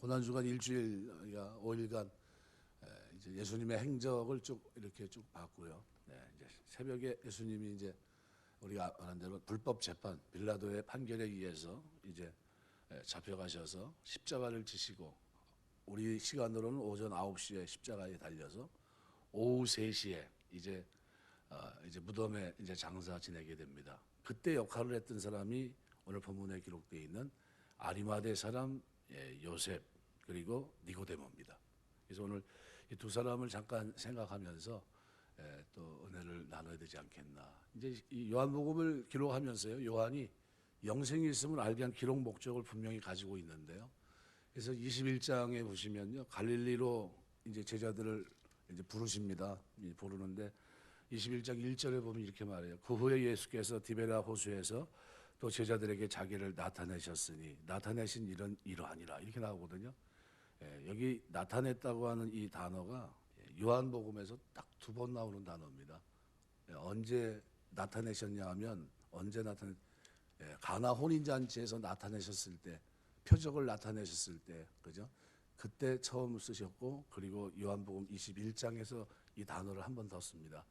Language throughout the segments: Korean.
고난주간 일주일 5일간 이제 예수님의 행적을 쭉 이렇게 쭉 봤고요. 네, 이제 새벽에 예수님이 이제 우리가 아는 대로 불법 재판 빌라도의 판결에 의해서 이제 잡혀가셔서 십자가를 지시고 우리 시간으로는 오전 9시에 십자가에 달려서 오후 3시에 이제 무덤에 이제 장사 지내게 됩니다. 그때 역할을 했던 사람이 오늘 본문에 기록되어 있는 아리마대 사람 요셉 그리고 니고데모입니다. 그래서 오늘 이 두 사람을 잠깐 생각하면서 또 은혜를 나눠야 되지 않겠나. 이제 이 요한복음을 기록하면서요, 요한이 영생이 있음을 알게 한 기록 목적을 분명히 가지고 있는데요. 그래서 21장에 보시면요, 갈릴리로 이제 제자들을 이제 부르십니다. 부르는데 21장 1절에 보면 이렇게 말해요. 그 후에 예수께서 디베라 호수에서 또 제자들에게 자기를 나타내셨으니 나타내신 일은 이러하니라 이렇게 나오거든요. 여기 나타냈다고 하는 이 단어가 요한복음에서 딱 2번 나오는 단어입니다. 언제 나타내셨냐 하면 가나 혼인잔치에서 나타내셨을 때, 표적을 나타내셨을 때, 그죠? 그때 처음 쓰셨고, 그리고 요한복음 21장에서 이 단어를 한 번 더 씁니다.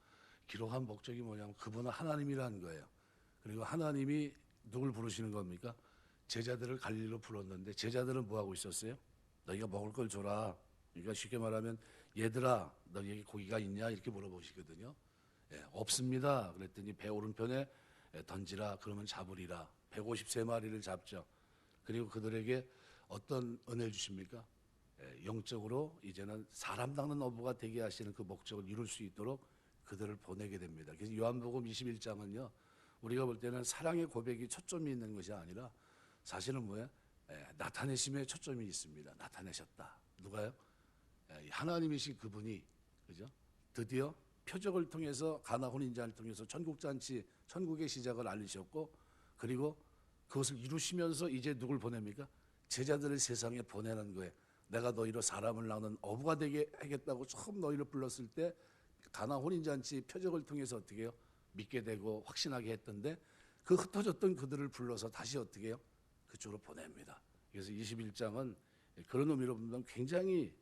기록한 목적이 뭐냐면 그분은 하나님이라는 거예요. 그리고 하나님이 누굴 부르시는 겁니까? 제자들을 갈릴리로 불렀는데 제자들은 뭐 하고 있었어요? 너희가 먹을 걸 줘라. 그러니까 쉽게 말하면 얘들아, 너희에게 고기가 있냐? 이렇게 물어보시거든요. 없습니다. 그랬더니 배 오른편에 던지라. 그러면 잡으리라. 153마리를 잡죠. 그리고 그들에게 어떤 은혜를 주십니까? 영적으로 이제는 사람 닦는 어부가 되게 하시는 그 목적을 이룰 수 있도록 그들을 보내게 됩니다. 그래서 요한복음 21장은요, 우리가 볼 때는 사랑의 고백이 초점이 있는 것이 아니라 사실은 뭐예요? 나타내심에 초점이 있습니다. 나타내셨다. 누가요? 하나님이신 그분이, 그죠? 드디어 표적을 통해서 가나 혼인잔치를 통해서 천국잔치, 천국의 시작을 알리셨고, 그리고 그것을 이루시면서 이제 누굴 보냅니까? 제자들을 세상에 보내는 거예요. 내가 너희로 사람을 낳는 어부가 되게 하겠다고 처음 너희를 불렀을 때 가나 혼인잔치 표적을 통해서 어떻게 해요? 믿게 되고 확신하게 했던데 그 흩어졌던 그들을 불러서 다시 어떻게 해요? 그쪽으로 보냅니다. 그래서 21장은 그런 의미로 보면 굉장히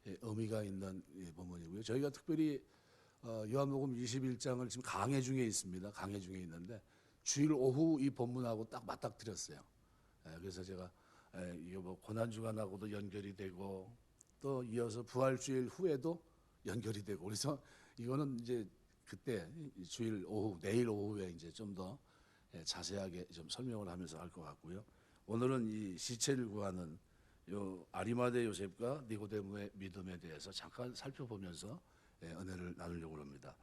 의미가 있는 본문이고요. 저희가 특별히 요한복음 21장을 지금 강해 중에 있습니다. 강해 중에 있는데 주일 오후 이 본문하고 딱 맞닥뜨렸어요. 그래서 제가 이게 뭐 고난주간하고도 연결이 되고 또 이어서 부활주일 후에도 연결이 되고 그래서 이거는 이제 그때 주일 오후 내일 오후에 이제 좀 더 자세하게 좀 설명을 하면서 할 것 같고요. 오늘은 이 시체를 구하는 요 아리마대 요셉과 니고데모의 믿음에 대해서 잠깐 살펴보면서 은혜를 나누려고 합니다.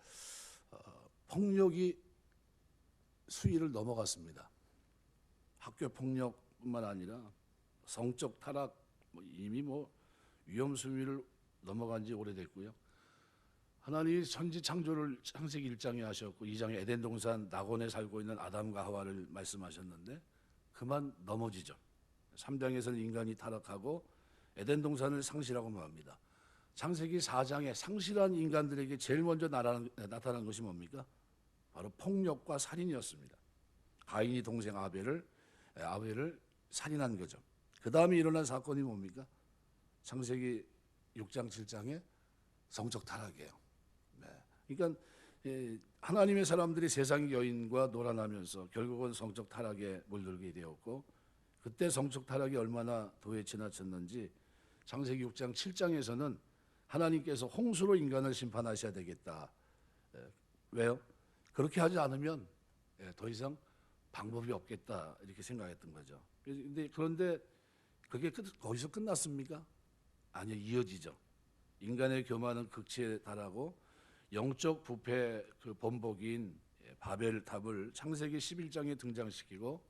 폭력이 수위를 넘어갔습니다. 학교 폭력뿐만 아니라 성적 타락 이미 위험 수위를 넘어간 지 오래됐고요. 하나님이 천지 창조를 창세기 1장에 하셨고 2장에 에덴 동산 낙원에 살고 있는 아담과 하와를 말씀하셨는데 그만 넘어지죠. 3장에서는 인간이 타락하고 에덴 동산을 상실하고 맙니다. 창세기 4장에 상실한 인간들에게 제일 먼저 나타난 것이 뭡니까? 바로 폭력과 살인이었습니다. 가인이 동생 아벨을 살인한 거죠. 그 다음에 일어난 사건이 뭡니까? 창세기 6장 7장에 성적 타락이에요. 그러니까 하나님의 사람들이 세상의 여인과 놀아나면서 결국은 성적 타락에 물들게 되었고 그때 성적 타락이 얼마나 도에 지나쳤는지 창세기 6장 7장에서는 하나님께서 홍수로 인간을 심판하셔야 되겠다. 왜요? 그렇게 하지 않으면 더 이상 방법이 없겠다 이렇게 생각했던 거죠. 그런데 그게 거기서 끝났습니까? 아니요, 이어지죠. 인간의 교만은 극치에 달하고 영적 부패 그 본보기인 바벨탑을 창세기 11장에 등장시키고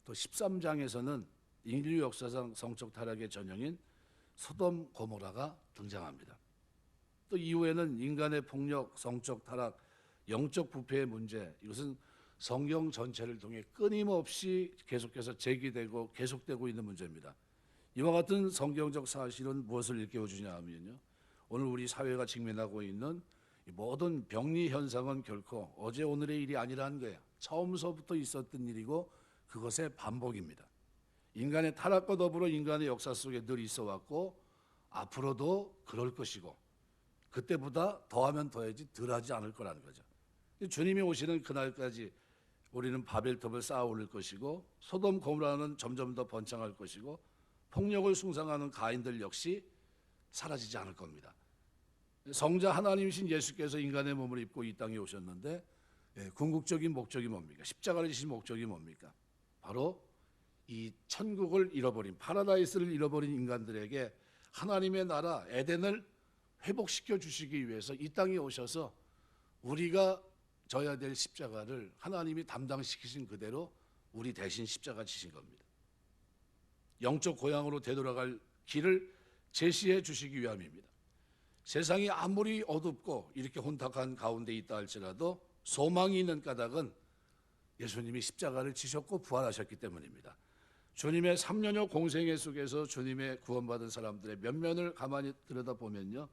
또 13장에서는 인류 역사상 성적 타락의 전형인 소돔 고모라가 등장합니다. 또 이후에는 인간의 폭력, 성적 타락, 영적 부패의 문제 이것은 성경 전체를 통해 끊임없이 계속해서 제기되고 계속되고 있는 문제입니다. 이와 같은 성경적 사실은 무엇을 일깨워주냐 하면요, 오늘 우리 사회가 직면하고 있는 모든 병리 현상은 결코 어제 오늘의 일이 아니라는 거예요. 처음서부터 있었던 일이고 그것의 반복입니다. 인간의 타락과 더불어 인간의 역사 속에 늘 있어 왔고 앞으로도 그럴 것이고 그때보다 더하면 더해지 덜하지 않을 거라는 거죠. 주님이 오시는 그날까지 우리는 바벨탑을 쌓아 올릴 것이고 소돔 고모라는 점점 더 번창할 것이고 폭력을 숭상하는 가인들 역시 사라지지 않을 겁니다. 성자 하나님이신 예수께서 인간의 몸을 입고 이 땅에 오셨는데 궁극적인 목적이 뭡니까? 십자가를 지신 목적이 뭡니까? 바로 이 천국을 잃어버린 파라다이스를 잃어버린 인간들에게 하나님의 나라 에덴을 회복시켜 주시기 위해서 이 땅에 오셔서 우리가 져야 될 십자가를 하나님이 담당시키신 그대로 우리 대신 십자가 지신 겁니다. 영적 고향으로 되돌아갈 길을 제시해 주시기 위함입니다. 세상이 아무리 어둡고 이렇게 혼탁한 가운데 있다 할지라도 소망이 있는 까닭은 예수님이 십자가를 지셨고 부활하셨기 때문입니다. 주님의 3년여 공생애 속에서 주님의 구원받은 사람들의 면면을 가만히 들여다보면요,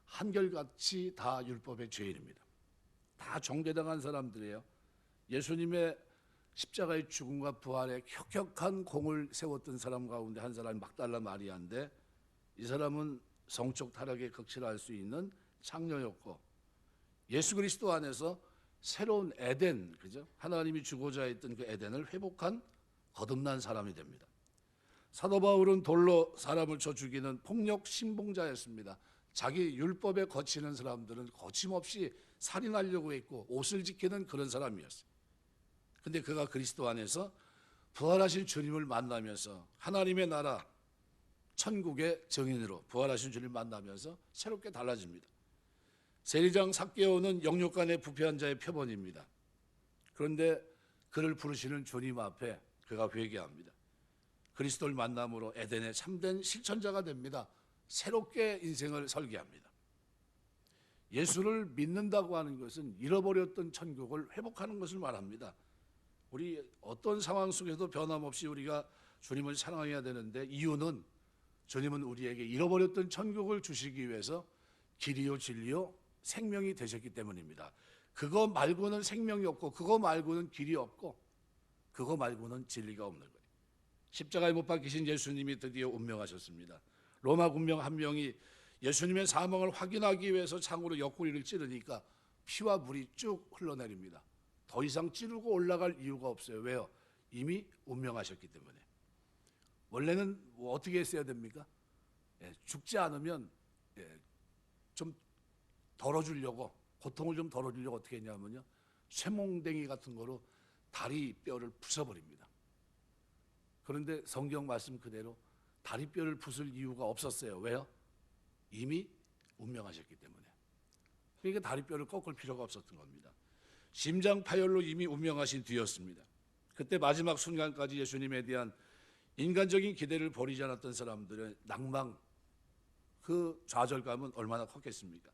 한결같이 다 율법의 죄인입니다. 다 정죄당한 사람들이에요. 예수님의 십자가의 죽음과 부활에 혁혁한 공을 세웠던 사람 가운데 한 사람이 막달라 마리아인데, 이 사람은 성적 타락에 극치할 수 있는 창녀였고 예수 그리스도 안에서 새로운 에덴, 그죠? 하나님이 주고자 했던 그 에덴을 회복한 거듭난 사람이 됩니다. 사도 바울은 돌로 사람을 쳐 죽이는 폭력 신봉자였습니다. 자기 율법에 거치는 사람들은 거침없이 살인하려고 했고 옷을 지키는 그런 사람이었어요. 근데 그가 그리스도 안에서 부활하신 주님을 만나면서 하나님의 나라 천국의 증인으로 부활하신 주님을 만나면서 새롭게 달라집니다. 세리장 삭개오는 영육간의 부패한 자의 표본입니다. 그런데 그를 부르시는 주님 앞에 그가 회개합니다. 그리스도를 만남으로 에덴의 참된 실천자가 됩니다. 새롭게 인생을 설계합니다. 예수를 믿는다고 하는 것은 잃어버렸던 천국을 회복하는 것을 말합니다. 우리 어떤 상황 속에도 변함없이 우리가 주님을 사랑해야 되는데, 이유는 주님은 우리에게 잃어버렸던 천국을 주시기 위해서 길이요 진리요 생명이 되셨기 때문입니다. 그거 말고는 생명이 없고 그거 말고는 길이 없고 그거 말고는 진리가 없는 거예요. 십자가에 못 박히신 예수님이 드디어 운명하셨습니다. 로마 군병 한 명이 예수님의 사망을 확인하기 위해서 창으로 옆구리를 찌르니까 피와 물이 쭉 흘러내립니다. 더 이상 찌르고 올라갈 이유가 없어요. 왜요? 이미 운명하셨기 때문에. 원래는 뭐 어떻게 했어야 됩니까? 죽지 않으면 좀 덜어주려고, 고통을 좀 덜어주려고 어떻게 했냐면요, 쇠몽댕이 같은 거로 다리 뼈를 부숴버립니다. 그런데 성경 말씀 그대로 다리뼈를 부술 이유가 없었어요. 왜요? 이미 운명하셨기 때문에. 그러니까 다리뼈를 꺾을 필요가 없었던 겁니다. 심장 파열로 이미 운명하신 뒤였습니다. 그때 마지막 순간까지 예수님에 대한 인간적인 기대를 버리지 않았던 사람들의 낭망, 그 좌절감은 얼마나 컸겠습니까?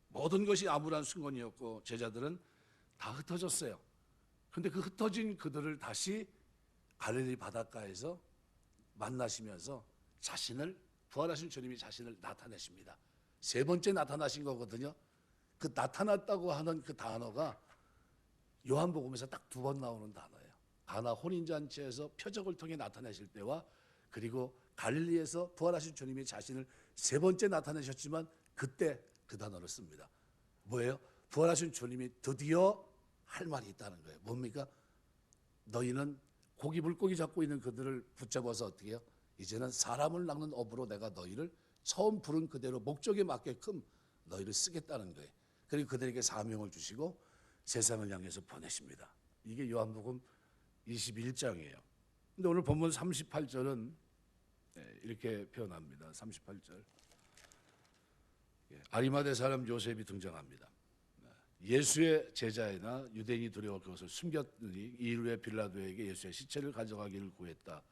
모든 것이 암울한 순간이었고 제자들은 다 흩어졌어요. 그런데 그 흩어진 그들을 다시 갈릴리 바닷가에서 만나시면서 자신을, 부활하신 주님이 자신을 나타내십니다. 세 번째 나타나신 거거든요. 그 나타났다고 하는 그 단어가 요한복음에서 딱 두 번 나오는 단어예요. 가나 혼인잔치에서 표적을 통해 나타내실 때와, 그리고 갈릴리에서 부활하신 주님이 자신을 세 번째 나타내셨지만 그때 그 단어를 씁니다. 뭐예요? 부활하신 주님이 드디어 할 말이 있다는 거예요. 뭡니까? 너희는 고기 물고기 잡고 있는 그들을 붙잡아서 어떻게 해요? 이제는 사람을 낚는 업으로 내가 너희를 처음 부른 그대로 목적에 맞게끔 너희를 쓰겠다는 거예요. 그리고 그들에게 사명을 주시고 세상을 향해서 보내십니다. 이게 요한복음 21장이에요. 근데 오늘 본문 38절은 이렇게 표현합니다. 38절. 아리마대 사람 요셉이 등장합니다. 예수의 제자이나 유대인이 두려워 그것을 숨겼더니 이일 후에 빌라도에게 예수의 시체를 가져가기를 구했다.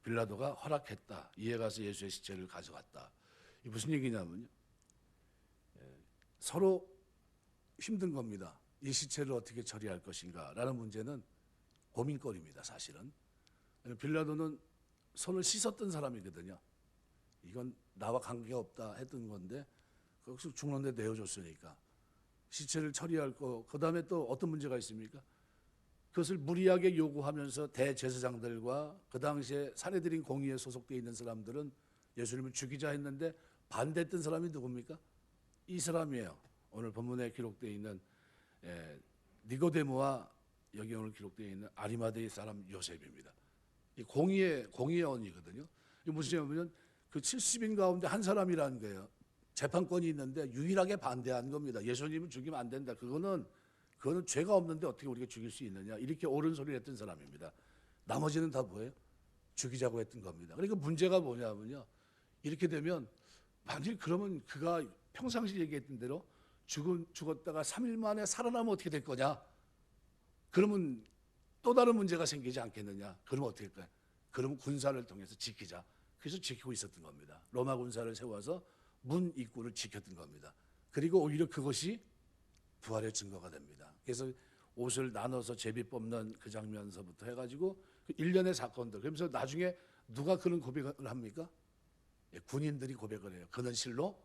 빌라도가 허락했다. 이에 가서 예수의 시체를 가져갔다. 이게 무슨 얘기냐면요, 서로 힘든 겁니다. 이 시체를 어떻게 처리할 것인가 라는 문제는 고민거리입니다. 사실은 빌라도는 손을 씻었던 사람이거든요. 이건 나와 관계없다 했던 건데 거기서 죽는데 내어줬으니까 시체를 처리할 거, 그 다음에 또 어떤 문제가 있습니까? 그것을 무리하게 요구하면서 대제사장들과 그 당시에 사내들인 공의에 소속되어 있는 사람들은 예수님을 죽이자 했는데 반대했던 사람이 누굽니까? 이 사람이에요. 오늘 본문에 기록되어 있는 니고데모와 여기 오늘 기록되어 있는 아리마다의 사람 요셉입니다. 이 공의의 언이거든요. 이게 무슨 얘기냐면 그 70인 가운데 한 사람이라는 거예요. 재판권이 있는데 유일하게 반대한 겁니다. 예수님을 죽이면 안 된다. 그거는 죄가 없는데 어떻게 우리가 죽일 수 있느냐. 이렇게 옳은 소리를 했던 사람입니다. 나머지는 다 뭐예요? 죽이자고 했던 겁니다. 그러니까 문제가 뭐냐면요. 이렇게 되면 만일 그러면 그가 평상시 얘기했던 대로 죽었다가 3일 만에 살아나면 어떻게 될 거냐? 그러면 또 다른 문제가 생기지 않겠느냐? 그러면 어떻게 할까요? 그러면 군사를 통해서 지키자. 그래서 지키고 있었던 겁니다. 로마 군사를 세워서 문 입구를 지켰던 겁니다. 그리고 오히려 그것이 부활의 증거가 됩니다. 그래서 옷을 나눠서 제비 뽑는 그 장면서부터 해가지고 그 일련의 사건들. 그러면서 나중에 누가 그런 고백을 합니까? 군인들이 고백을 해요. 그는 실로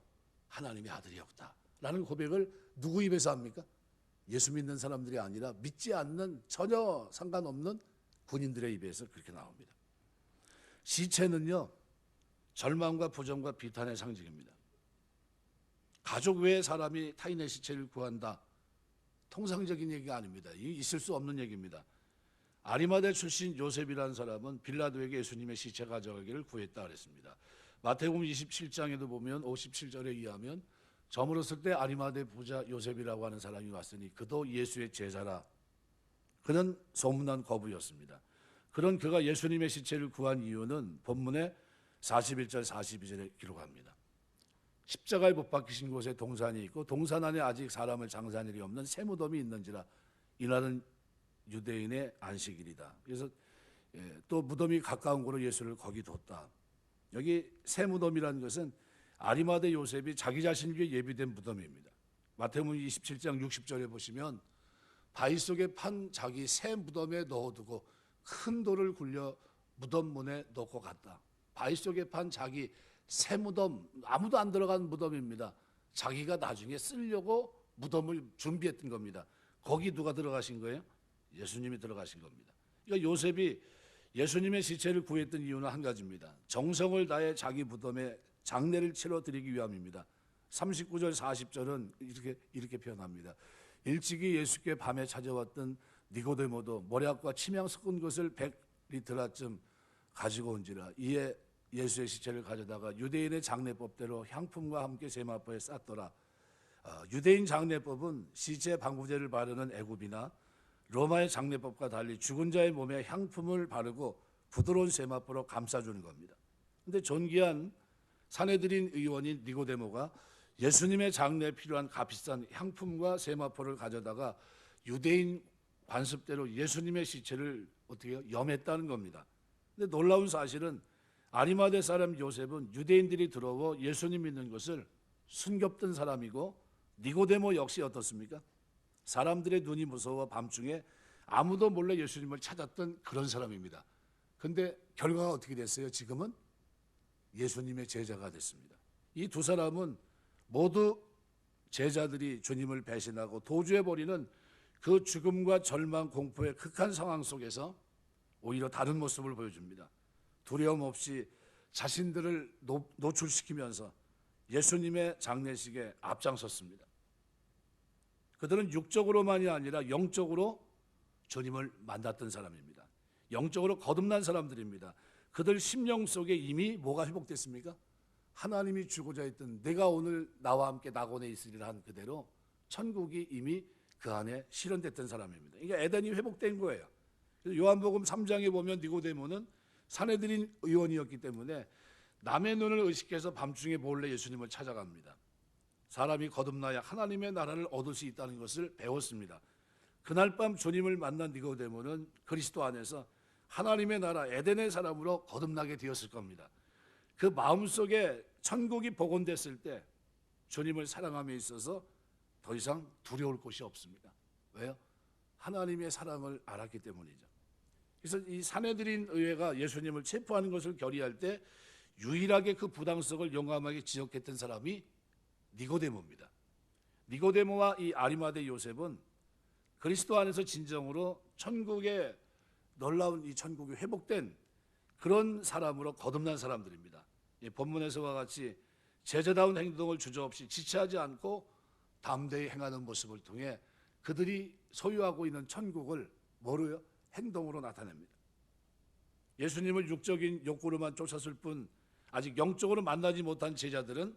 하나님의 아들이었다 라는 고백을 누구 입에서 합니까? 예수 믿는 사람들이 아니라 믿지 않는 전혀 상관없는 군인들의 입에서 그렇게 나옵니다. 시체는요, 절망과 부정과 비탄의 상징입니다. 가족 외의 사람이 타인의 시체를 구한다, 통상적인 얘기가 아닙니다. 이 있을 수 없는 얘기입니다. 아리마대 출신 요셉이라는 사람은 빌라도에게 예수님의 시체 가져가기를 구했다 그랬습니다. 마태복음 27장에도 보면 57절에 의하면 저물었을 때 아리마대 부자 요셉이라고 하는 사람이 왔으니 그도 예수의 제자라. 그는 소문난 거부였습니다. 그런 그가 예수님의 시체를 구한 이유는 본문의 41절 42절에 기록합니다. 십자가에 못 박히신 곳에 동산이 있고 동산 안에 아직 사람을 장사한 일이 없는 새 무덤이 있는지라. 이날은 유대인의 안식일이다. 그래서 또 무덤이 가까운 곳으로 예수를 거기 뒀다. 여기 새 무덤이라는 것은 아리마대 요셉이 자기 자신을 위해 예비된 무덤입니다. 마태복음 27장 60절에 보시면 바위 속에 판 자기 새 무덤에 넣어두고 큰 돌을 굴려 무덤 문에 넣고 갔다. 바위 속에 판 자기 새 무덤, 아무도 안 들어간 무덤입니다. 자기가 나중에 쓰려고 무덤을 준비했던 겁니다. 거기 누가 들어가신 거예요? 예수님이 들어가신 겁니다. 그러니까 요셉이 예수님의 시체를 구했던 이유는 한 가지입니다. 정성을 다해 자기 무덤에 장례를 치러 드리기 위함입니다. 39절 40절은 이렇게 표현합니다. 일찍이 예수께 밤에 찾아왔던 니고데모도 모략과 침향 섞은 것을 100리터라쯤 가지고 온지라. 이에 예수의 시체를 가져다가 유대인의 장례법대로 향품과 함께 세마포에 쌌더라. 유대인 장례법은 시체 방부제를 바르는 애굽이나 로마의 장례법과 달리 죽은 자의 몸에 향품을 바르고 부드러운 세마포로 감싸주는 겁니다. 그런데 존귀한 사내들인 의원인 니고데모가 예수님의 장례에 필요한 값비싼 향품과 세마포를 가져다가 유대인 관습대로 예수님의 시체를 어떻게 염했다는 겁니다. 그런데 놀라운 사실은 아리마대 사람 요셉은 유대인들이 들어와 예수님 믿는 것을 숨겼던 사람이고 니고데모 역시 어떻습니까? 사람들의 눈이 무서워 밤중에 아무도 몰래 예수님을 찾았던 그런 사람입니다. 그런데 결과가 어떻게 됐어요? 지금은 예수님의 제자가 됐습니다. 이 두 사람은 모두 제자들이 주님을 배신하고 도주해버리는 그 죽음과 절망, 공포의 극한 상황 속에서 오히려 다른 모습을 보여줍니다. 두려움 없이 자신들을 노출시키면서 예수님의 장례식에 앞장섰습니다. 그들은 육적으로만이 아니라 영적으로 주님을 만났던 사람입니다. 영적으로 거듭난 사람들입니다. 그들 심령 속에 이미 뭐가 회복됐습니까? 하나님이 주고자 했던 내가 오늘 나와 함께 낙원에 있으리라 한 그대로 천국이 이미 그 안에 실현됐던 사람입니다. 그러니까 에덴이 회복된 거예요. 요한복음 3장에 보면 니고데모는 사내들인 의원이었기 때문에 남의 눈을 의식해서 밤중에 몰래 예수님을 찾아갑니다. 사람이 거듭나야 하나님의 나라를 얻을 수 있다는 것을 배웠습니다. 그날 밤 주님을 만난 니고데모는 그리스도 안에서 하나님의 나라 에덴의 사람으로 거듭나게 되었을 겁니다. 그 마음속에 천국이 복원됐을 때 주님을 사랑함에 있어서 더 이상 두려울 곳이 없습니다. 왜요? 하나님의 사랑을 알았기 때문이죠. 그래서 이 사내들인 의회가 예수님을 체포하는 것을 결의할 때 유일하게 그 부당성을 용감하게 지적했던 사람이 니고데모입니다. 니고데모와 이 아리마대 요셉은 그리스도 안에서 진정으로 천국의 놀라운 이 천국이 회복된 그런 사람으로 거듭난 사람들입니다. 이 본문에서와 같이 제자다운 행동을 주저없이 지체하지 않고 담대히 행하는 모습을 통해 그들이 소유하고 있는 천국을 뭐로요? 행동으로 나타냅니다. 예수님을 육적인 욕구로만 쫓았을 뿐 아직 영적으로 만나지 못한 제자들은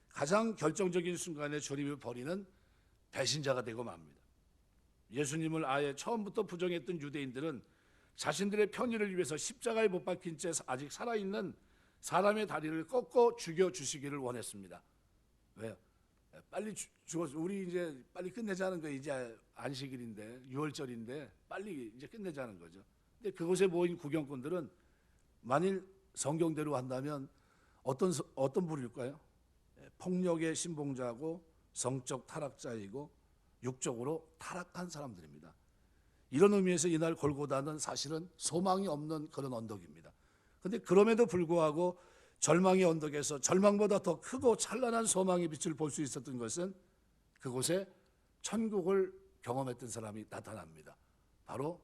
가장 결정적인 순간에 주님을 버리는 배신자가 되고 맙니다. 예수님을 아예 처음부터 부정했던 유대인들은 자신들의 편의를 위해서 십자가에 못 박힌 채 아직 살아있는 사람의 다리를 꺾어 죽여주시기를 원했습니다. 왜요? 빨리 죽어서 우리 이제 빨리 끝내자는 거예요. 이제 안식일인데 6월절인데 빨리 이제 끝내자는 거죠. 근데 그곳에 모인 구경꾼들은 만일 성경대로 한다면 어떤 부류일까요? 폭력의 신봉자고 성적 타락자이고 육적으로 타락한 사람들입니다. 이런 의미에서 이날 골고다는 사실은 소망이 없는 그런 언덕입니다. 그런데 그럼에도 불구하고 절망의 언덕에서 절망보다 더 크고 찬란한 소망의 빛을 볼 수 있었던 것은 그곳에 천국을 경험했던 사람이 나타납니다. 바로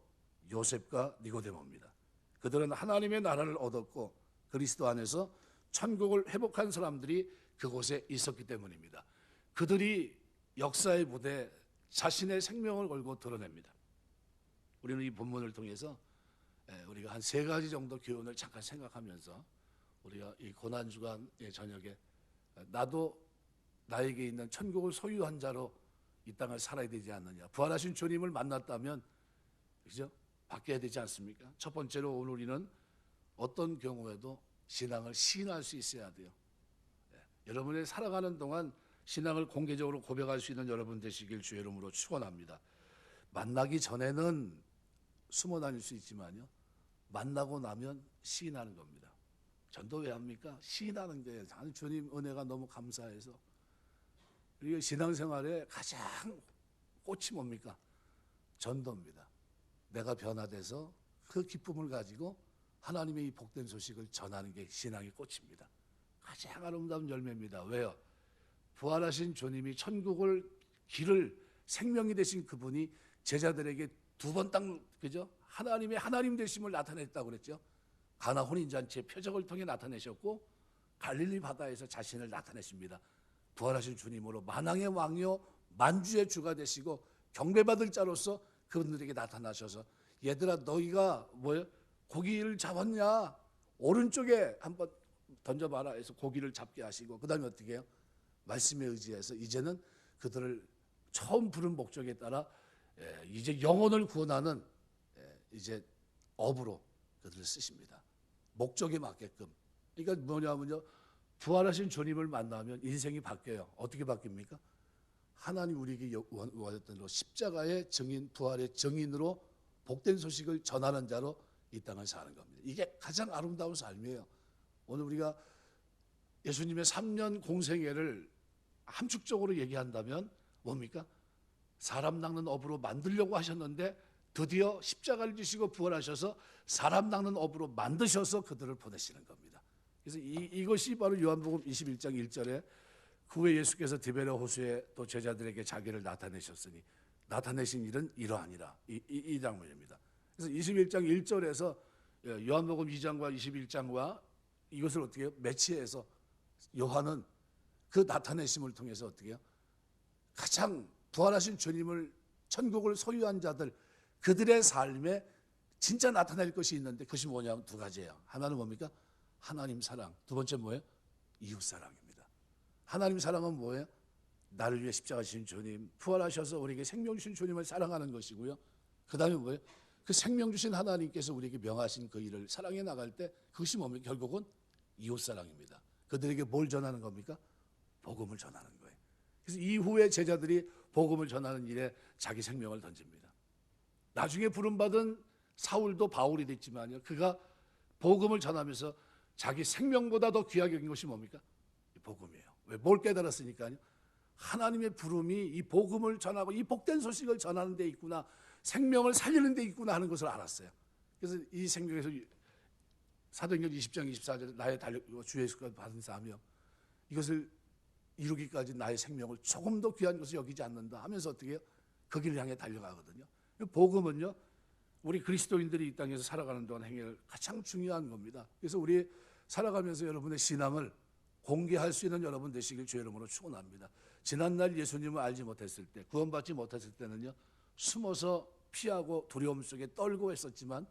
요셉과 니고데모입니다. 그들은 하나님의 나라를 얻었고 그리스도 안에서 천국을 회복한 사람들이 그곳에 있었기 때문입니다. 그들이 역사의 무대에 자신의 생명을 걸고 드러냅니다. 우리는 이 본문을 통해서 우리가 한 3가지 정도 교훈을 잠깐 생각하면서 우리가 이 고난주간의 저녁에 나도 나에게 있는 천국을 소유한 자로 이 땅을 살아야 되지 않느냐. 부활하신 주님을 만났다면 그죠? 바뀌어야 되지 않습니까? 첫 번째로 오늘 우리는 어떤 경우에도 신앙을 시인할 수 있어야 돼요. 여러분의 살아가는 동안 신앙을 공개적으로 고백할 수 있는 여러분 되시길 주의 이름으로 축원합니다. 만나기 전에는 숨어 다닐 수 있지만요, 만나고 나면 시인하는 겁니다. 전도 왜 합니까? 시인하는 게 주님 은혜가 너무 감사해서. 그리고 신앙생활에 가장 꽃이 뭡니까? 전도입니다. 내가 변화돼서 그 기쁨을 가지고 하나님의 이 복된 소식을 전하는 게 신앙의 꽃입니다. 가장 아름다운 열매입니다. 왜요? 부활하신 주님이 천국을 길을 생명이 되신 그분이 제자들에게 2번 딱 그죠? 하나님의 하나님 되심을 나타냈다고 그랬죠. 가나 혼인잔치의 표적을 통해 나타내셨고 갈릴리 바다에서 자신을 나타내십니다. 부활하신 주님으로 만왕의 왕이요 만주의 주가 되시고 경배받을 자로서 그분들에게 나타나셔서 얘들아 너희가 뭐예요? 고기를 잡았냐? 오른쪽에 한번 던져봐라 해서 고기를 잡게 하시고 그 다음에 어떻게 해요? 말씀에 의지해서 이제는 그들을 처음 부른 목적에 따라 이제 영혼을 구원하는 이제 업으로 그들을 쓰십니다. 목적에 맞게끔. 그러니까 뭐냐면요, 부활하신 주님을 만나면 인생이 바뀌어요. 어떻게 바뀝니까? 하나님 우리에게 원했던 대로 십자가의 증인, 부활의 증인으로 복된 소식을 전하는 자로 이 땅을 사는 겁니다. 이게 가장 아름다운 삶이에요. 오늘 우리가 예수님의 3년 공생애를 함축적으로 얘기한다면 뭡니까? 사람 낚는 업으로 만들려고 하셨는데 드디어 십자가를 지시고 부활하셔서 사람 낚는 업으로 만드셔서 그들을 보내시는 겁니다. 그래서 이것이 바로 요한복음 21장 1절에 그 후에 예수께서 디베랴 호수에 또 제자들에게 자기를 나타내셨으니 나타내신 일은 이러하니라. 이 장면입니다. 그래서 21장 1절에서 요한복음 2장과 21장과 이것을 어떻게 해요? 매치해서 요한은 그 나타내심을 통해서 어떻게 해요? 가장 부활하신 주님을 천국을 소유한 자들 그들의 삶에 진짜 나타낼 것이 있는데 그것이 뭐냐면 2가지예요. 하나는 뭡니까? 하나님 사랑. 2번째 뭐예요? 이웃 사랑입니다. 하나님 사랑은 뭐예요? 나를 위해 십자가 지신 주님, 부활하셔서 우리에게 생명 주신 주님을 사랑하는 것이고요. 그 다음에 뭐예요? 그 생명 주신 하나님께서 우리에게 명하신 그 일을 사랑해 나갈 때 그것이 뭡니까? 결국은 이웃 사랑입니다. 그들에게 뭘 전하는 겁니까? 복음을 전하는 거예요. 그래서 이후에 제자들이 복음을 전하는 일에 자기 생명을 던집니다. 나중에 부름받은 사울도 바울이 됐지만요, 그가 복음을 전하면서 자기 생명보다 더 귀하게 여긴 것이 뭡니까? 복음이에요. 왜? 뭘 깨달았으니까요. 하나님의 부름이 이 복음을 전하고 이 복된 소식을 전하는 데 있구나, 생명을 살리는 데 있구나 하는 것을 알았어요. 그래서 이 생명에서 사도행전 20장 24절에 나의 주 예수께서 받은 사명 이것을 이루기까지 나의 생명을 조금 더 귀한 것을 여기지 않는다 하면서 어떻게 해요? 그 길을 향해 달려가거든요. 복음은요, 우리 그리스도인들이 이 땅에서 살아가는 동안 행할 가장 중요한 겁니다. 그래서 우리 살아가면서 여러분의 신앙을 공개할 수 있는 여러분 되시길 주의 이름으로 축원합니다. 지난날 예수님을 알지 못했을 때, 구원받지 못했을 때는요, 숨어서 피하고 두려움 속에 떨고 했었지만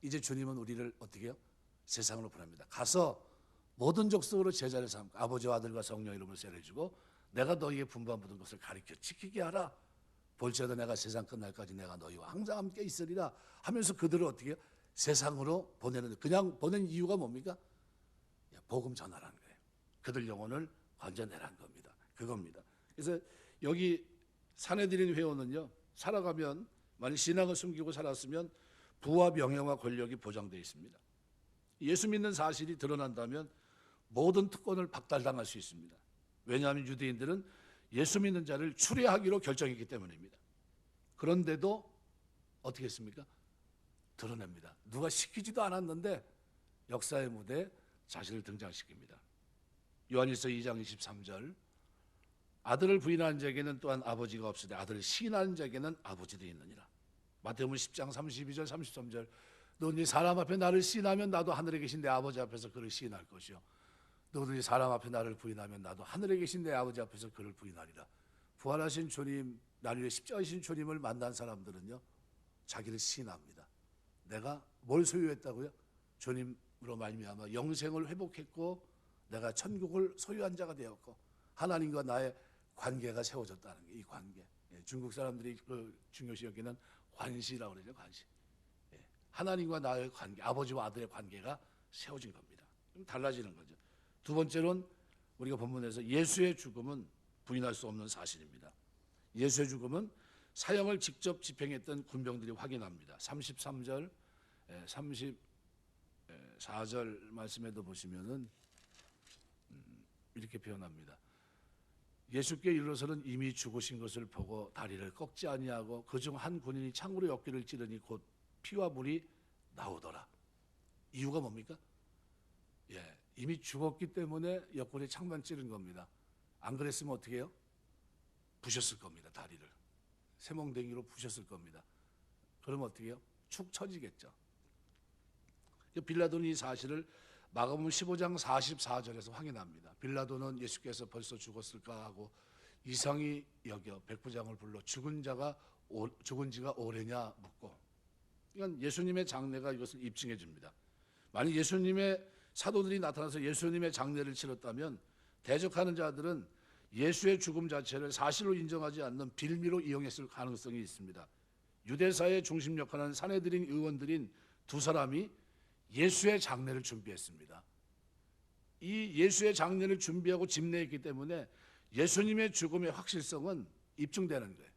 이제 주님은 우리를 어떻게 해요? 세상으로 보냅니다. 가서 모든 족속으로 제자를 삼고 아버지와 아들과 성령 이름을 세례주고 내가 너희의 분부한 모든 것을 가르쳐 지키게 하라. 볼지어다 내가 세상 끝날까지 내가 너희와 항상 함께 있으리라 하면서 그들을 어떻게 해요? 세상으로 보내는, 그냥 보낸 이유가 뭡니까? 복음 전하라는 거예요. 그들 영혼을 건져내라는 겁니다. 그겁니다. 그래서 여기 사내들인 회원은요, 살아가면 만약 신앙을 숨기고 살았으면 부와 명예와 권력이 보장되어 있습니다. 예수 믿는 사실이 드러난다면 모든 특권을 박탈당할 수 있습니다. 왜냐하면 유대인들은 예수 믿는 자를 추례하기로 결정했기 때문입니다. 그런데도 어떻게 했습니까? 드러냅니다. 누가 시키지도 않았는데 역사의 무대에 자신을 등장시킵니다. 요한일서 2장 23절, 아들을 부인하는 자에게는 또한 아버지가 없으되 아들을 시인하는 자에게는 아버지도 있느니라. 마태복음 10장 32절 33절, 너희 사람 앞에 나를 시인하면 나도 하늘에 계신 내 아버지 앞에서 그를 시인할 것이요, 너희 사람 앞에 나를 부인하면 나도 하늘에 계신 내 아버지 앞에서 그를 부인하리라. 부활하신 주님, 나를 위해 십자가이신 주님을 만난 사람들은요, 자기를 시인합니다. 내가 뭘 소유했다고요? 주님으로 말미암아 영생을 회복했고 내가 천국을 소유한 자가 되었고 하나님과 나의 관계가 세워졌다는 게, 이 관계. 중국 사람들이 그 중요시 여기는 관시라고 그러죠. 관시. 하나님과 나의 관계, 아버지와 아들의 관계가 세워진 겁니다. 좀 달라지는 거죠. 두 번째로는 우리가 본문에서 예수의 죽음은 부인할 수 없는 사실입니다. 예수의 죽음은 사형을 직접 집행했던 군병들이 확인합니다. 33절, 34절 말씀에도 보시면은 이렇게 표현합니다. 예수께 이르러서는 이미 죽으신 것을 보고 다리를 꺾지 아니하고 그중 한 군인이 창으로 어깨를 찌르니 곧 피와 물이 나오더라. 이유가 뭡니까? 이미 죽었기 때문에 옆구리에 창만 찌른 겁니다. 안 그랬으면 어떻게 해요? 부셨을 겁니다. 다리를 쇠멍댕이로 부셨을 겁니다. 그러면 어떻게 해요? 축 처지겠죠. 빌라도는 이 사실을 마가복음 15장 44절에서 확인합니다. 빌라도는 예수께서 벌써 죽었을까 하고 이상히 여겨 백부장을 불러 죽은 지가 오래냐 묻고, 이건 예수님의 장례가 이것을 입증해 줍니다. 만약 예수님의 사도들이 나타나서 예수님의 장례를 치렀다면 대적하는 자들은 예수의 죽음 자체를 사실로 인정하지 않는 빌미로 이용했을 가능성이 있습니다. 유대사의 중심 역할을 하는 사내들인 의원들인 두 사람이 예수의 장례를 준비했습니다. 이 예수의 장례를 준비하고 집례했기 때문에 예수님의 죽음의 확실성은 입증되는 거예요.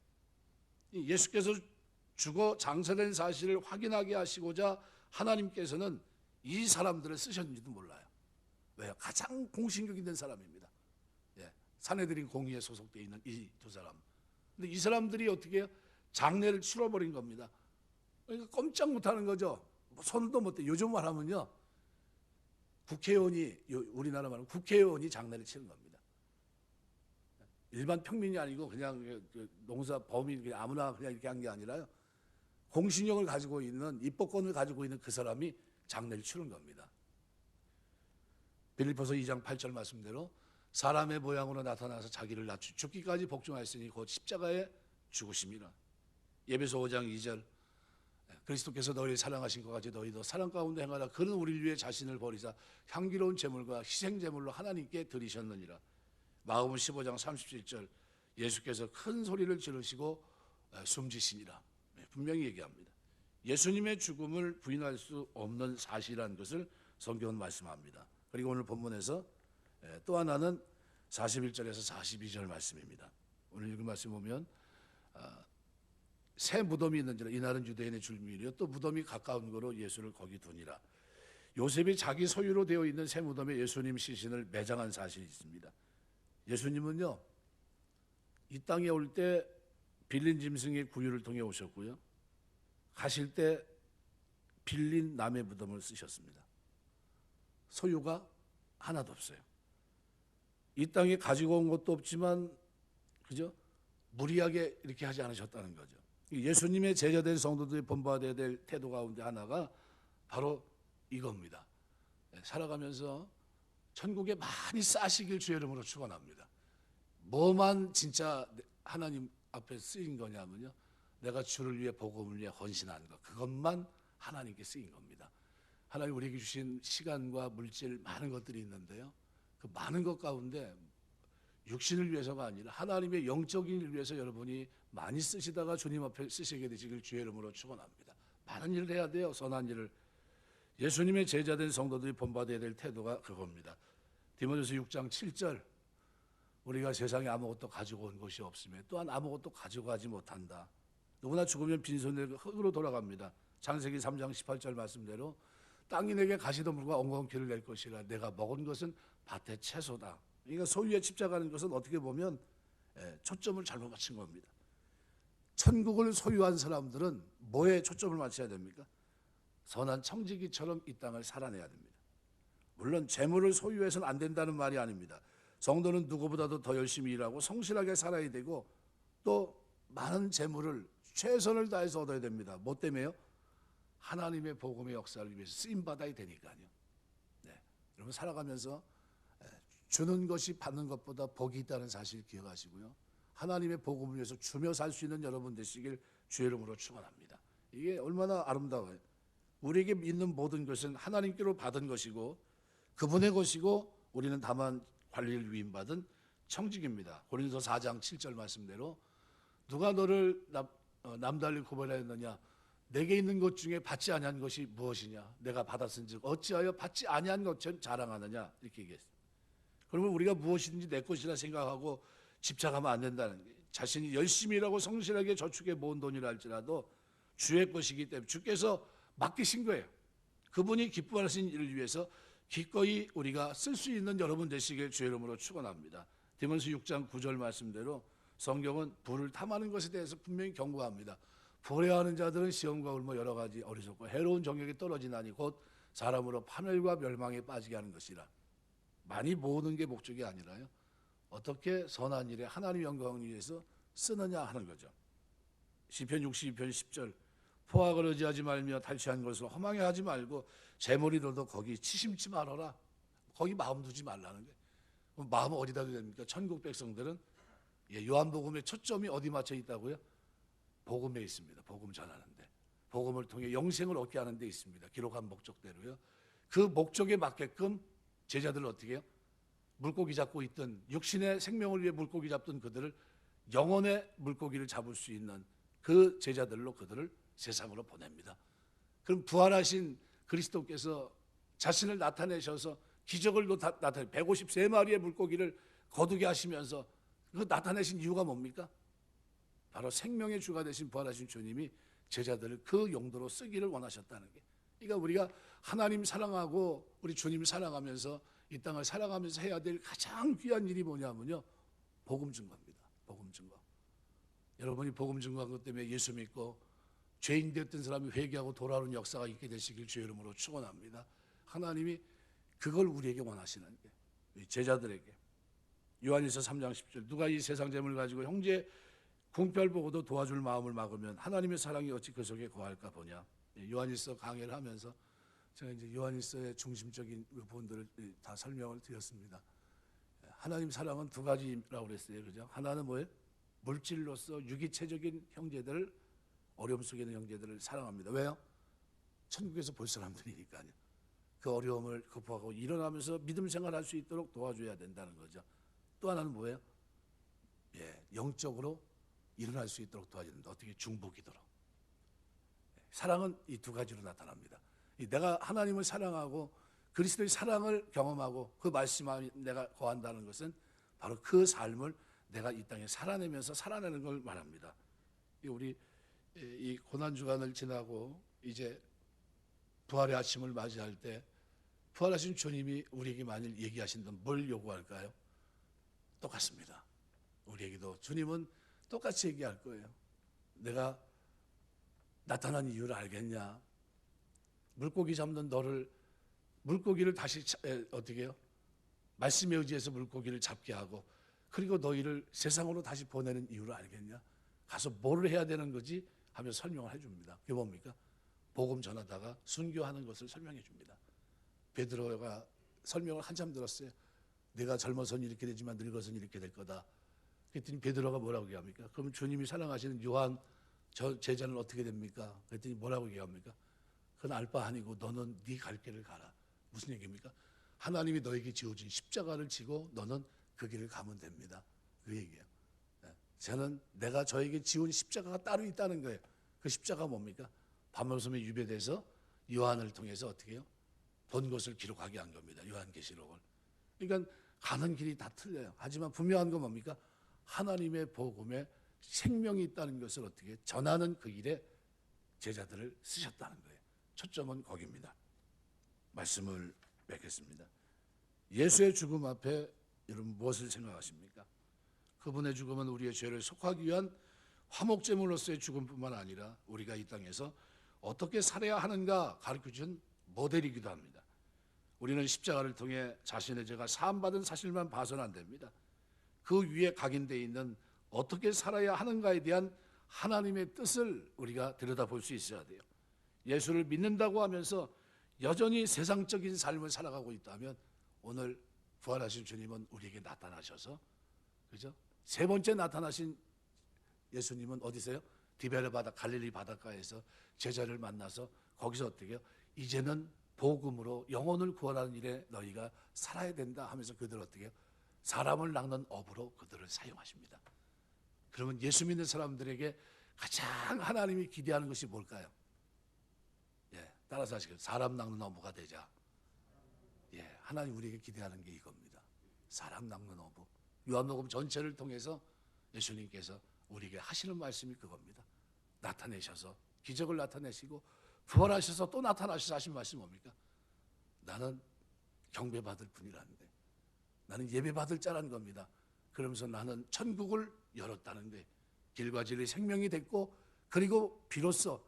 예수께서 죽어 장사된 사실을 확인하게 하시고자 하나님께서는 이 사람들을 쓰셨는지도 몰라요. 왜요? 가장 공신력 있는 사람입니다. 사내들인 공의에 소속되어 있는 이 두 사람. 근데 이 사람들이 어떻게 해요? 장례를 치러버린 겁니다. 그러니까 꼼짝 못하는 거죠. 손도 못 대. 요즘 말하면요, 국회의원이, 우리나라 말하면 국회의원이 장례를 치는 겁니다. 일반 평민이 아니고 그냥 농사 범인 그냥 아무나 그냥 이렇게 한 게 아니라요, 공신력을 가지고 있는, 입법권을 가지고 있는 그 사람이 장례를 치른 겁니다. 빌립보서 2장 8절 말씀대로 사람의 모양으로 나타나서 자기를 낮추 죽기까지 복종하였으니 곧 십자가에 죽으심이라. 예배소 5장 2절, 그리스도께서 너희를 사랑하신 것 같이 너희도 사랑 가운데 행하라. 그는 우리를 위해 자신을 버리사 향기로운 제물과 희생 제물로 하나님께 드리셨느니라. 마가복음 15장 37절, 예수께서 큰 소리를 지르시고 숨지시니라. 분명히 얘기합니다. 예수님의 죽음을 부인할 수 없는 사실이라는 것을 성경은 말씀합니다. 그리고 오늘 본문에서 또 하나는 41절에서 42절 말씀입니다. 오늘 읽은 말씀 보면 새 무덤이 있는지라 이날은 유대인의 줄무일이요 또 무덤이 가까운 거로 예수를 거기 두니라. 요셉이 자기 소유로 되어 있는 새 무덤에 예수님 시신을 매장한 사실이 있습니다. 예수님은요, 이 땅에 올 때 빌린 짐승의 구유를 통해 오셨고요, 가실 때 빌린 남의 무덤을 쓰셨습니다. 소유가 하나도 없어요. 이 땅에 가지고 온 것도 없지만, 그죠? 무리하게 이렇게 하지 않으셨다는 거죠. 예수님의 제자된 성도들이 본받아야 될 태도 가운데 하나가 바로 이겁니다. 살아가면서 천국에 많이 싸시길 주의 이름으로 축원합니다. 뭐만 진짜 하나님 앞에 쓰인 거냐면요, 내가 주를 위해 복음을 위해 헌신한 것, 그것만 하나님께 쓰인 겁니다. 하나님 우리에게 주신 시간과 물질 많은 것들이 있는데요, 그 많은 것 가운데 육신을 위해서가 아니라 하나님의 영적인 일을 위해서 여러분이 많이 쓰시다가 주님 앞에 쓰시게 되시길 주의 이름으로 축원합니다. 많은 일을 해야 돼요. 선한 일을. 예수님의 제자된 성도들이 본받아야 될 태도가 그겁니다. 디모데후서 6장 7절, 우리가 세상에 아무것도 가지고 온 것이 없으며 또한 아무것도 가지고 가지 못한다. 누구나 죽으면 빈손으로 흙으로 돌아갑니다. 창세기 3장 18절 말씀대로 땅이 내게 가시덤불과 엉겅퀴를 낼 것이라. 내가 먹은 것은 밭의 채소다. 그러니까 소유에 집착하는 것은 어떻게 보면 초점을 잘못 맞춘 겁니다. 천국을 소유한 사람들은 뭐에 초점을 맞춰야 됩니까? 선한 청지기처럼 이 땅을 살아내야 됩니다. 물론 재물을 소유해서는 안 된다는 말이 아닙니다. 성도는 누구보다도 더 열심히 일하고 성실하게 살아야 되고 또 많은 재물을 최선을 다해서 얻어야 됩니다. 뭐 때문에요? 하나님의 복음의 역사를 위해서 쓰임받아야 되니까요. 네. 여러분 살아가면서 주는 것이 받는 것보다 복이 있다는 사실 기억하시고요. 하나님의 복음을 위해서 주며 살 수 있는 여러분 되시길 주의 이름으로 축원합니다. 이게 얼마나 아름다워요. 우리에게 있는 모든 것은 하나님께로 받은 것이고 그분의 것이고 우리는 다만 관리를 위임받은 청직입니다. 고린도서 4장 7절 말씀대로 누가 너를 남달리 구별하였느냐? 내게 있는 것 중에 받지 아니한 것이 무엇이냐? 내가 받았은즉 어찌하여 받지 아니한 것처럼 자랑하느냐? 이렇게 얘기했어요. 그러면 우리가 무엇이든지 내 것이라 생각하고 집착하면 안 된다는 거예요. 자신이 열심히 일하고 성실하게 저축해 모은 돈이라 할지라도 주의 것이기 때문에 주께서 맡기신 거예요. 그분이 기뻐하신 일을 위해서 기꺼이 우리가 쓸 수 있는 여러분 되시길 주의 이름으로 축원합니다. 디모데후서 6장 9절 말씀대로 성경은 부를 탐하는 것에 대해서 분명히 경고합니다. 불행하는 자들은 시험과 울무 여러 가지 어리석고 해로운 정욕에 떨어지나니 곧 사람으로 파멸과 멸망에 빠지게 하는 것이라. 많이 모으는 게 목적이 아니라요, 어떻게 선한 일에 하나님 영광을 위해서 쓰느냐 하는 거죠. 시편 62편 10절, 포악을 의지하지 말며 탈취한 것을 허망해 하지 말고 재물이 들어도 거기 치심치 말아라. 거기 마음 두지 말라는 거예요. 그럼 마음은 어디다 둬야 됩니까? 천국 백성들은 요한복음의 초점이 어디 맞춰 있다고요? 복음에 있습니다. 복음 전하는데, 복음을 통해 영생을 얻게 하는 데 있습니다. 기록한 목적대로요. 그 목적에 맞게끔 제자들을 어떻게 해요? 물고기 잡고 있던, 육신의 생명을 위해 물고기 잡던 그들을 영혼의 물고기를 잡을 수 있는 그 제자들로 그들을 세상으로 보냅니다. 그럼 부활하신 그리스도께서 자신을 나타내셔서 기적을 나타내 153마리의 물고기를 거두게 하시면서 그 나타내신 이유가 뭡니까? 바로 생명의 주가 되신 부활하신 주님이 제자들을 그 용도로 쓰기를 원하셨다는 게. 그러니까 우리가 하나님 사랑하고 우리 주님 사랑하면서 이 땅을 살아가면서 해야 될 가장 귀한 일이 뭐냐면요, 복음 증거입니다. 복음 증거. 여러분이 복음 증거한 것 때문에 예수 믿고 죄인 되었던 사람이 회개하고 돌아오는 역사가 있게 되시길 주의 이름으로 축원합니다. 하나님이 그걸 우리에게 원하시는 게, 제자들에게. 요한일서 3장 10절, 누가 이 세상 재물을 가지고 형제 궁별 보고도 도와줄 마음을 막으면 하나님의 사랑이 어찌 그 속에 거할까 보냐. 요한일서 강의를 하면서 제가 이제 요한일서의 중심적인 부분들을 다 설명을 드렸습니다. 하나님 사랑은 두 가지라고 그랬어요. 그죠? 하나는 뭐예요? 물질로서 유기체적인 형제들을, 어려움 속에 있는 형제들을 사랑합니다. 왜요? 천국에서 볼 사람들이니까요. 그 어려움을 극복하고 일어나면서 믿음 생활할 수 있도록 도와줘야 된다는 거죠. 또 하나는 뭐예요? 영적으로 일어날 수 있도록 도와줘야 된다. 어떻게? 중보기도로. 사랑은 이 두 가지로 나타납니다. 내가 하나님을 사랑하고 그리스도의 사랑을 경험하고 그 말씀에 내가 거한다는 것은 바로 그 삶을 내가 이 땅에 살아내면서 살아내는 걸 말합니다. 우리 이 고난 주간을 지나고 이제 부활의 아침을 맞이할 때 부활하신 주님이 우리에게 만일 얘기하신다면 뭘 요구할까요? 똑같습니다. 우리에게도 주님은 똑같이 얘기할 거예요. 내가 나타난 이유를 알겠냐? 물고기 잡는 너를, 물고기를 다시 어떻게 해요? 말씀에 의지해서 물고기를 잡게 하고 그리고 너희를 세상으로 다시 보내는 이유를 알겠냐? 가서 뭐를 해야 되는 거지? 하며 설명을 해줍니다. 그게 뭡니까? 복음 전하다가 순교하는 것을 설명해 줍니다. 베드로가 설명을 한참 들었어요. 내가 젊어서는 이렇게 되지만 늙어서는 이렇게 될 거다. 그랬더니 베드로가 뭐라고 얘기합니까? 그럼 주님이 사랑하시는 요한 저 제자는 어떻게 됩니까? 그랬더니 뭐라고 얘기합니까? 그건 알 바 아니고 너는 네 갈 길을 가라. 무슨 얘기입니까? 하나님이 너에게 지어준 십자가를 지고 너는 그 길을 가면 됩니다. 그 얘기예요. 저는 내가 저에게 지은 십자가가 따로 있다는 거예요. 그 십자가 뭡니까? 밤모섬에 유배돼서 요한을 통해서 어떻게 해요? 본 것을 기록하게 한 겁니다. 요한계시록을. 그러니까 가는 길이 다 틀려요. 하지만 분명한 건 뭡니까? 하나님의 복음에 생명이 있다는 것을 어떻게 전하는 그 일에 제자들을 쓰셨다는 거예요. 초점은 거기입니다. 말씀을 맺겠습니다. 예수의 죽음 앞에 여러분 무엇을 생각하십니까? 그분의 죽음은 우리의 죄를 속하기 위한 화목제물로서의 죽음뿐만 아니라 우리가 이 땅에서 어떻게 살아야 하는가 가르쳐준 모델이기도 합니다. 우리는 십자가를 통해 자신의 죄가 사함받은 사실만 봐서는 안 됩니다. 그 위에 각인되어 있는 어떻게 살아야 하는가에 대한 하나님의 뜻을 우리가 들여다볼 수 있어야 돼요. 예수를 믿는다고 하면서 여전히 세상적인 삶을 살아가고 있다면 오늘 부활하신 주님은 우리에게 나타나셔서, 그죠? 세 번째 나타나신 예수님은 어디서요? 디베르 바다 갈릴리 바닷가에서 제자를 만나서 거기서 어떻게 해요? 이제는 복음으로 영혼을 구원하는 일에 너희가 살아야 된다 하면서 그들을 어떻게 해요? 사람을 낚는 업으로 그들을 사용하십니다. 그러면 예수 믿는 사람들에게 가장 하나님이 기대하는 것이 뭘까요? 따라서 하시겠어요? 사람 낚는 어부가 되자. 하나님 우리에게 기대하는 게 이겁니다. 사람 낚는 어부. 요한복음 전체를 통해서 예수님께서 우리에게 하시는 말씀이 그겁니다. 나타내셔서 기적을 나타내시고 부활하셔서 또 나타나셔서 하신 말씀이 뭡니까? 나는 경배받을 분이라는데, 나는 예배받을 자라는 겁니다. 그러면서 나는 천국을 열었다는데, 길과 진리 생명이 됐고, 그리고 비로소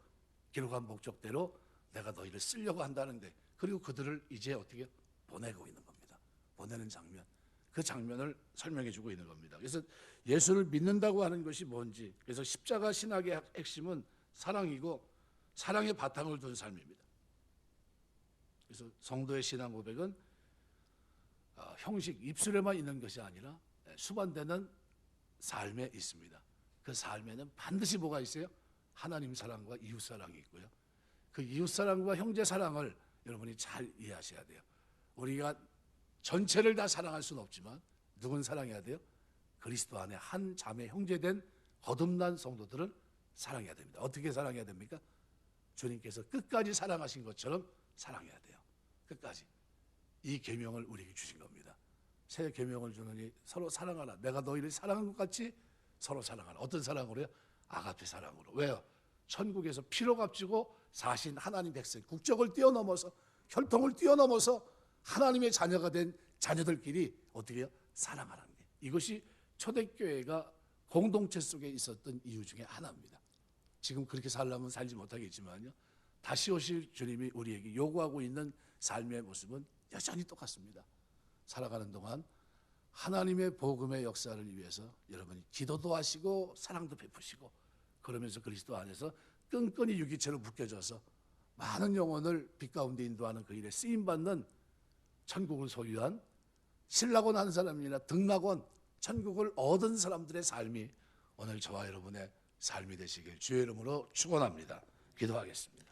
기록한 목적대로 내가 너희를 쓰려고 한다는데, 그리고 그들을 이제 어떻게 보내고 있는 겁니다. 보내는 장면, 그 장면을 설명해 주고 있는 겁니다. 그래서 예수를 믿는다고 하는 것이 뭔지, 그래서 십자가 신학의 핵심은 사랑이고 사랑의 바탕을 둔 삶입니다. 그래서 성도의 신앙 고백은 형식, 입술에만 있는 것이 아니라 수반되는 삶에 있습니다. 그 삶에는 반드시 뭐가 있어요? 하나님 사랑과 이웃 사랑이 있고요. 그 이웃 사랑과 형제 사랑을 여러분이 잘 이해하셔야 돼요. 우리가 전체를 다 사랑할 수는 없지만 누군 사랑해야 돼요? 그리스도 안에 한 자매 형제된 거듭난 성도들을 사랑해야 됩니다. 어떻게 사랑해야 됩니까? 주님께서 끝까지 사랑하신 것처럼 사랑해야 돼요. 끝까지. 이 계명을 우리에게 주신 겁니다. 새 계명을 주느니 서로 사랑하라. 내가 너희를 사랑한 것 같이 서로 사랑하라. 어떤 사랑으로요? 아가페 사랑으로. 왜요? 천국에서 피로 값지고 사신 하나님 백성, 국적을 뛰어넘어서, 혈통을 뛰어넘어서 하나님의 자녀가 된 자녀들끼리 어떻게 해요? 사랑하라는 게, 이것이 초대교회가 공동체 속에 있었던 이유 중에 하나입니다. 지금 그렇게 살려면 살지 못하겠지만요, 다시 오실 주님이 우리에게 요구하고 있는 삶의 모습은 여전히 똑같습니다. 살아가는 동안 하나님의 복음의 역사를 위해서 여러분이 기도도 하시고 사랑도 베푸시고, 그러면서 그리스도 안에서 끈끈이 유기체로 묶여져서 많은 영혼을 빛 가운데 인도하는 그 일에 쓰임받는 천국을 소유한 신라곤 한 사람이 아니라 등락원, 천국을 얻은 사람들의 삶이 오늘 저와 여러분의 삶이 되시길 주의 이름으로 축원합니다. 기도하겠습니다.